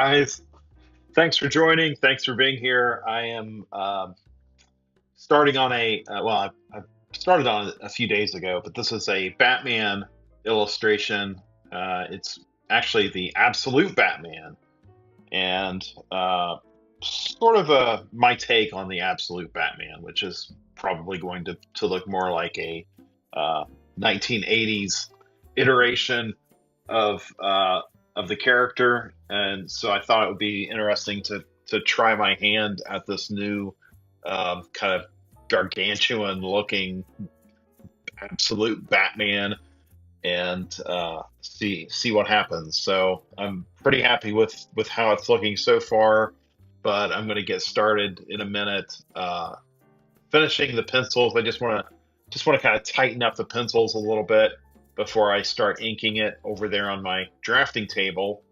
guys. Thanks for joining. Thanks for being here. I am starting on I started on it a few days ago, but this is a Batman illustration. It's actually the Absolute Batman, and sort of my take on the Absolute Batman, which is probably going to look more like a uh, 1980s iteration of the character, and so I thought it would be interesting to try my hand at this new kind of gargantuan looking absolute Batman and see what happens. So I'm pretty happy with how it's looking so far, but I'm going to get started in a minute. Finishing the pencils, I just want to kind of tighten up the pencils a little bit before I start inking it over there on my drafting table.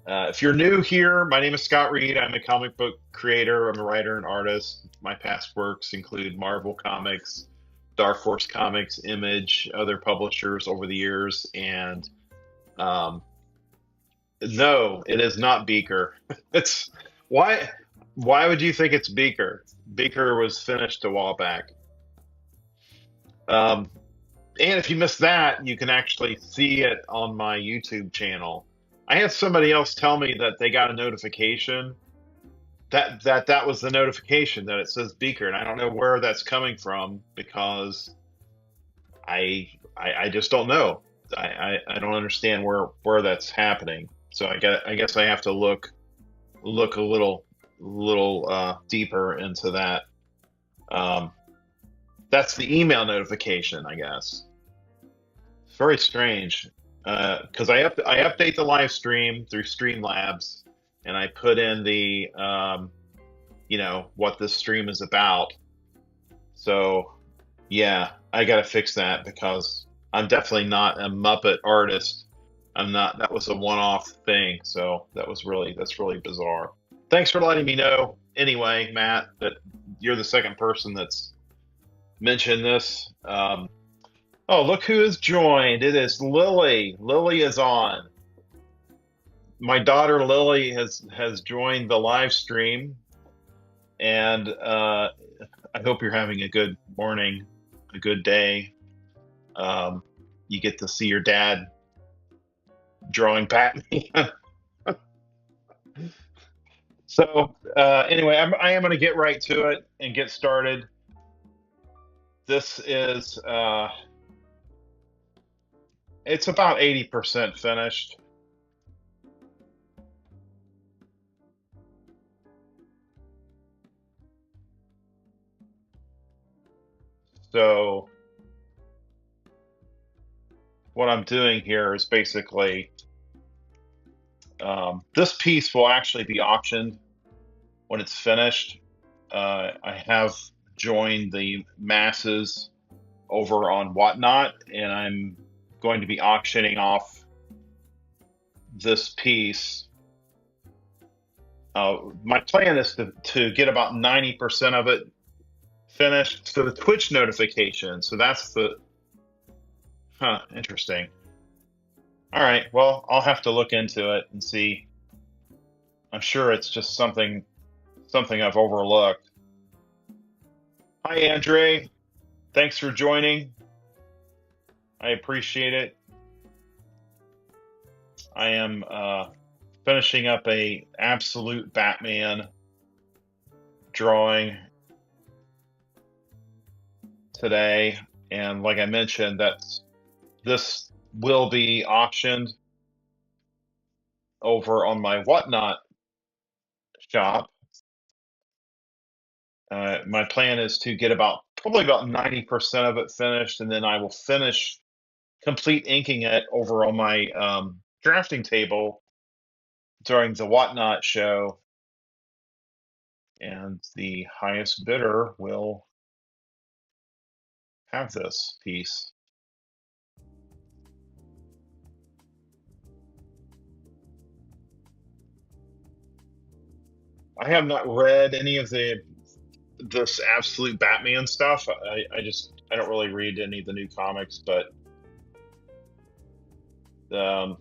If you're new here, my name is Scott Reed. I'm a comic book creator. I'm a writer and artist. My past works include Marvel Comics, Dark Horse Comics, Image, other publishers over the years. And um, no, it is not Beaker. It's why why would you think it's Beaker? Beaker was finished a while back. Um, and if you missed that, you can actually see it on my YouTube channel. I had somebody else tell me that they got a notification that was the notification that it says Beaker, and I don't know where that's coming from because I just don't know. I don't understand where that's happening. So I guess I have to look a little deeper into that. Um, that's the email notification, I guess. It's very strange because I update the live stream through Streamlabs, and I put in the what this stream is about. So yeah, I gotta fix that because I'm definitely not a Muppet artist. I'm not. That was a one-off thing, so that's really bizarre. Thanks for letting me know. Anyway, Matt, that you're the second person that's mentioned this. Oh, look who has joined. It is Lily. Lily is on. My daughter Lily has joined the live stream, and I hope you're having a good morning, a good day. Um, you get to see your dad drawing Batman. So anyway, I am going to get right to it and get started. This is it's about 80% finished. So what I'm doing here is basically this piece will actually be auctioned when it's finished. I have joined the masses over on Whatnot, and I'm going to be auctioning off this piece. My plan is to get about 90% of it finished. So the Twitch notification. So that's interesting. All right. Well, I'll have to look into it and see. I'm sure it's just something I've overlooked. Hi, Andre. Thanks for joining. I appreciate it. I am finishing up a absolute Batman drawing today, and like I mentioned, this will be auctioned over on my Whatnot shop. My plan is to get probably about 90% of it finished, and then I will complete inking it over on my drafting table during the Whatnot show, and the highest bidder will have this piece. I have not read any of this absolute Batman stuff. I don't really read any of the new comics, but um,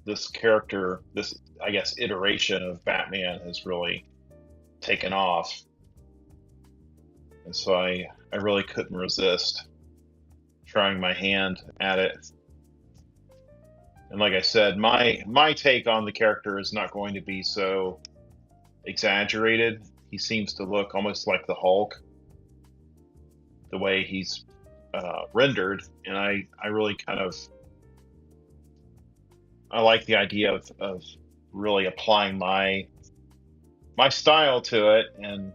this character, this, I guess, iteration of Batman has really taken off. And so I really couldn't resist trying my hand at it. And like I said, my take on the character is not going to be so exaggerated. He seems to look almost like the Hulk, the way he's rendered, and I really kind of I like the idea of really applying my style to it, and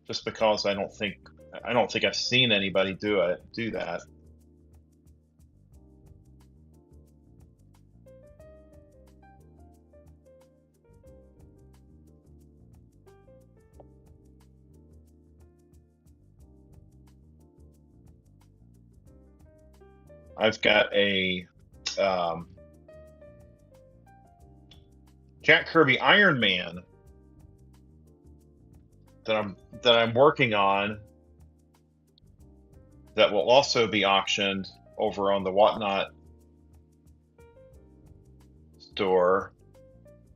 just because I don't think I've seen anybody do that. I've got a Jack Kirby Iron Man that I'm working on that will also be auctioned over on the Whatnot store.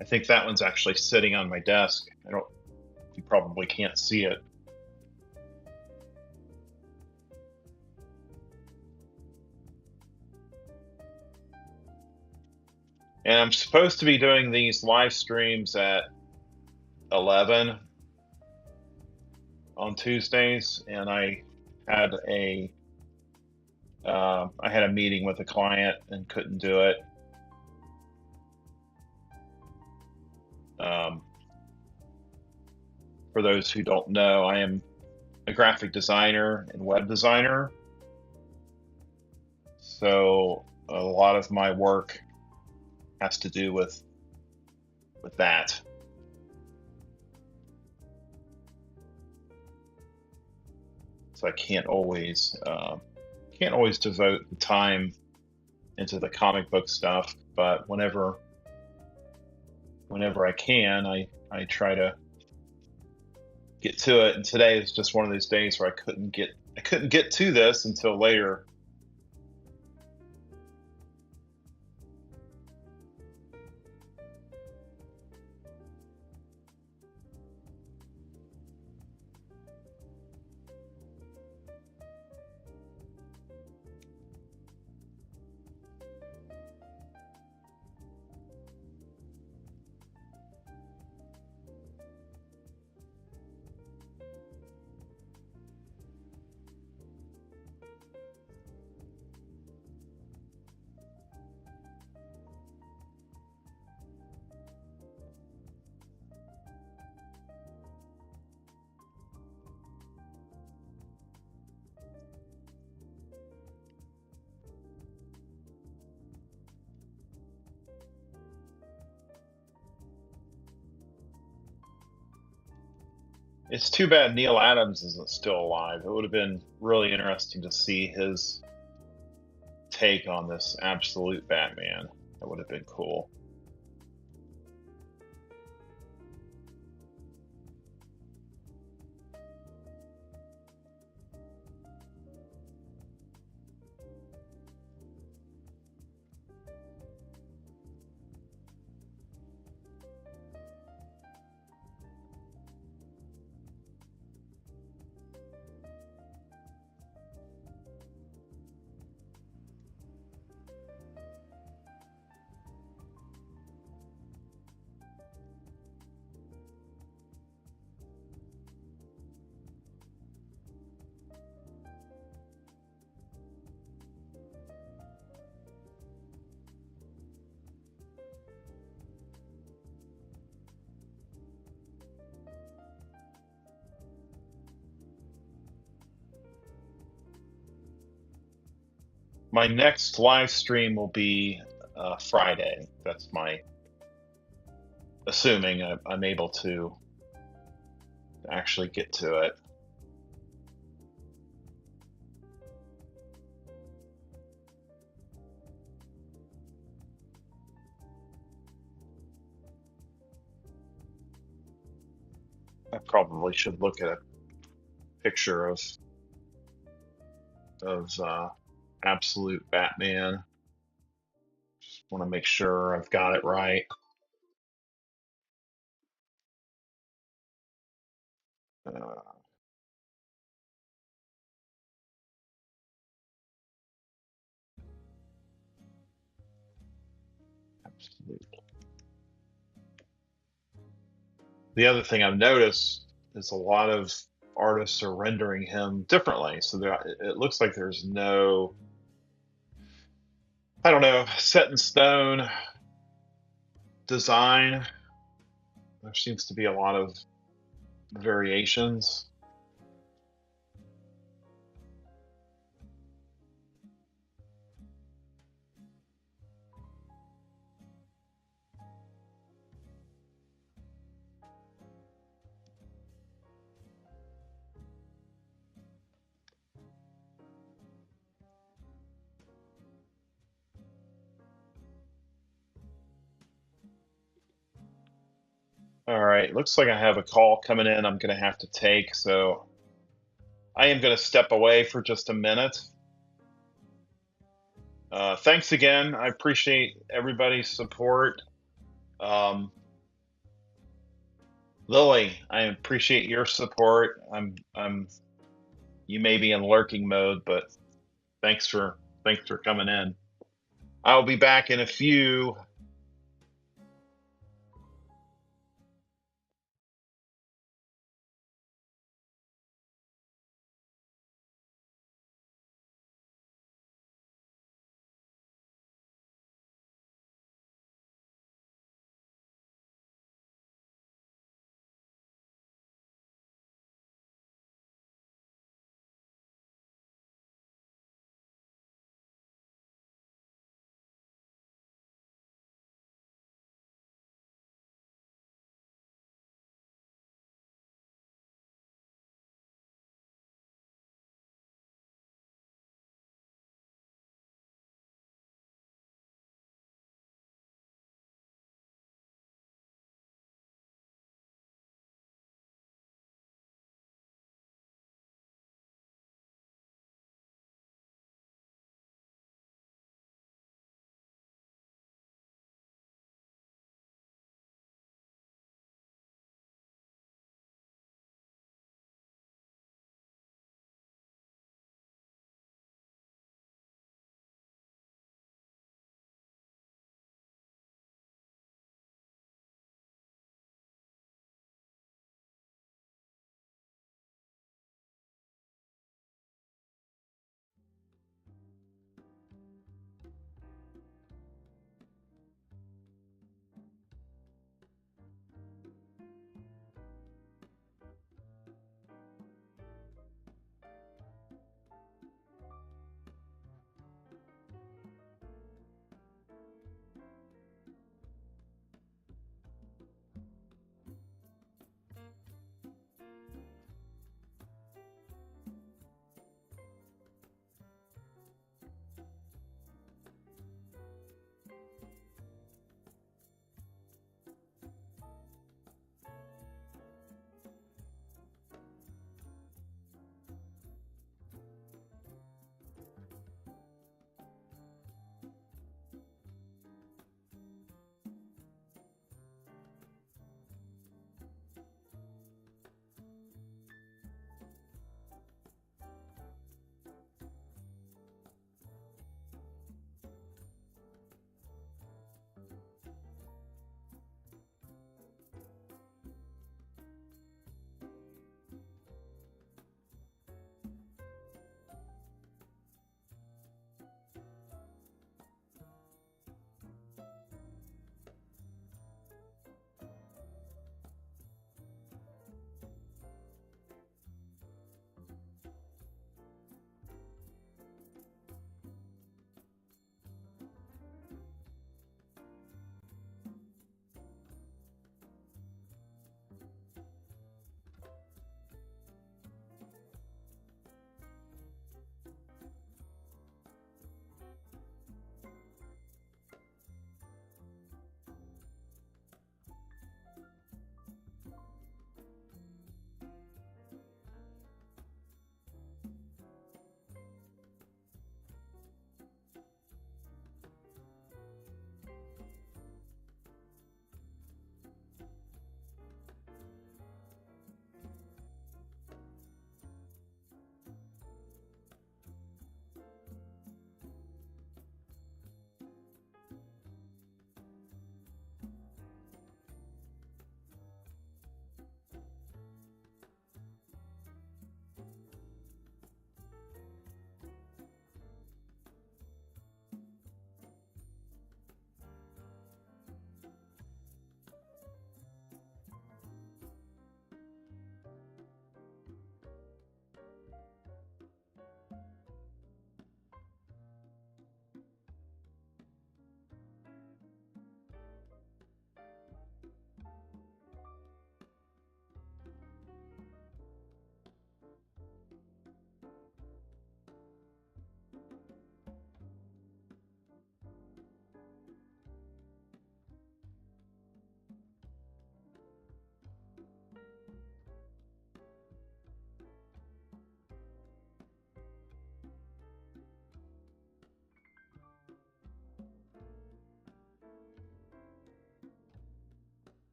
I think that one's actually sitting on my desk. You probably can't see it. And I'm supposed to be doing these live streams at 11 on Tuesdays, and I had a meeting with a client and couldn't do it. For those who don't know, I am a graphic designer and web designer, so a lot of my work has to do with that. So I can't always devote the time into the comic book stuff, but whenever I can, I try to get to it. And today is just one of those days where I couldn't get to this until later. It's too bad Neil Adams isn't still alive. It would have been really interesting to see his take on this absolute Batman. That would have been cool. My next live stream will be Friday. That's assuming I'm able to actually get to it. I probably should look at a picture of absolute Batman. Just Want to make sure I've got it right. Uh, absolutely. The other thing I've noticed is a lot of artists are rendering him differently. So it looks like there's no, I don't know, set in stone design. There seems to be a lot of variations. All right, looks like I have a call coming in I'm going to have to take. So I am going to step away for just a minute. Thanks again. I appreciate everybody's support. Um, Lily, I appreciate your support. You may be in lurking mode, but thanks for coming in. I'll be back in a few.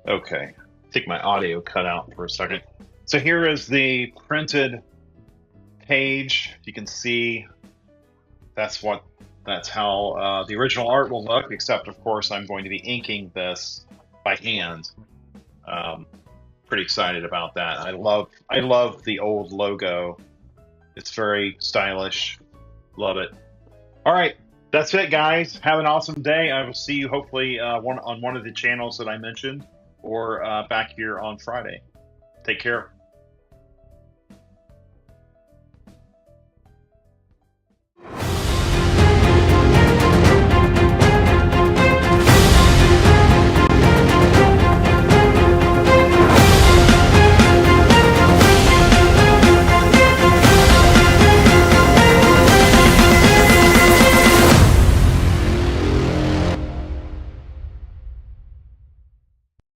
Okay, I think my audio cut out for a second. So here is the printed page. You can see that's what that's how the original art will look, except of course I'm going to be inking this by hand. Um, Pretty excited about that. I love the old logo. It's very stylish. Love it. All right, that's it, guys. Have an awesome day. I will see you hopefully on one of the channels that I mentioned, or back here on Friday. Take care.